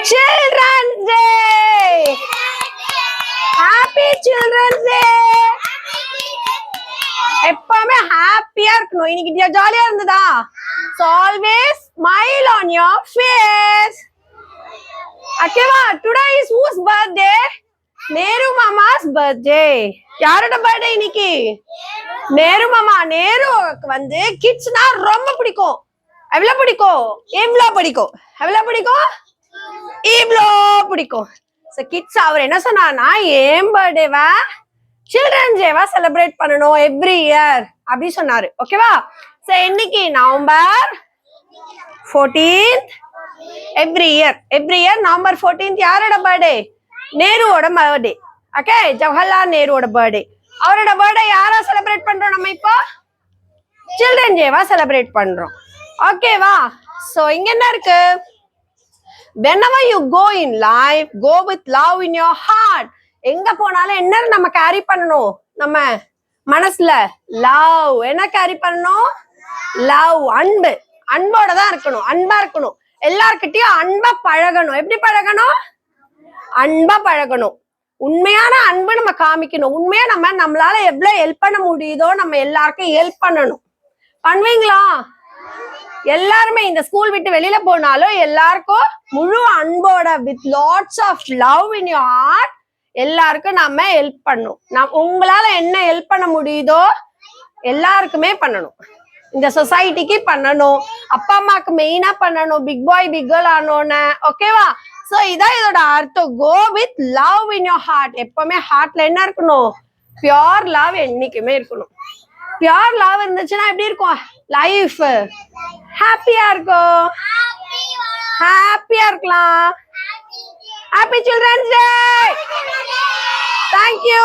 Children's Day! Happy Children's Day! எப்பவுமே ஹாப்பியா இருக்கணும். இன்னைக்கு ஜாலியா இருந்ததா? So always smile on your face. ஓகேவா? Today is whose birthday? Nehru மாமா's birthday. யாரோட பர்த்டே இன்னைக்கு? நேரு மாமா. நேருவுக்கு வந்து கிட்ஸ்னா ரொம்ப பிடிக்கும். எவ்வளவு பிடிக்கும்? இவ்ளோ பிடிக்கும். எவ்வளவு பிடிக்கும்? இவ்ளோ பிடிக்கும். சோ கிட்ஸ் அவர் என்ன சொன்னார்னா ஏன் பர்த்டேவா சில்ட்ரன்ஸ் டேவா செலிப்ரேட் பண்ணணும் எவ்ரி இயர் அப்படி சொன்னாரு. ஓகேவா? சோ இன்னைக்கு November 14th every year November 14th யாரோட பர்த்டே? நேருவோட பர்த்டே. ஓகே, ஜவஹர்லால் நேருவோட பர்த்டே. அவரோட பர்த்டே யாரா செலிப்ரேட் பண்றோம் நம்ம இப்போ? சில்ட்ரன் டேவா செலிப்ரேட் பண்றோம். ஓகேவா? சோ இங்க என்ன இருக்கு? Whenever you go in life, go with love in your heart. எங்க போனாலும் என்ன நம்ம கேரி பண்ணணும்? நம்ம மனசுல லவ் என்ன கேரி பண்ணணும்? லவ், அன்பு. அன்போட தான் இருக்கணும். அன்பா இருக்கணும். எல்லார்கிட்டயும் அன்பா பழகணும். எப்படி பழகணும்? அன்பா பழகணும். உண்மையான அன்பு நம்ம காமிக்கணும். உண்மையா நம்மளால எவ்வளவு ஹெல்ப் பண்ண முடியுதோ நம்ம எல்லாருக்கும் ஹெல்ப் பண்ணணும். பண்ணுவீங்களா? எல்லாருமே இந்த ஸ்கூல் விட்டு வெளியில போனாலும் எல்லாருக்கும் முழு அன்போட with lots of love in your heart எல்லாருக்கும் நம்ம ஹெல்ப் பண்ணணும். உங்களால என்ன ஹெல்ப் பண்ண முடியுதோ எல்லாருக்குமே பண்ணணும். இந்த சொசைட்டிக்கு பண்ணணும். அப்பா அம்மாக்கு மெயினா பண்ணணும். பிக் பாய் பிக் கேர்ள் ஆனோன்னு. ஓகேவா? சோ இதான் இதோட அர்த்தம். Go with love in your heart. எப்பவுமே ஹார்ட்ல என்ன இருக்கணும்? பியோர் லவ் என்னைக்குமே இருக்கணும். பியோர் லவ் இருந்துச்சுன்னா எப்படி இருக்கும்? லைஃப் ஹாப்பியா இருக்கும். ஹாப்பியா இருக்கலாம். Happy children's day. தேங்க்யூ.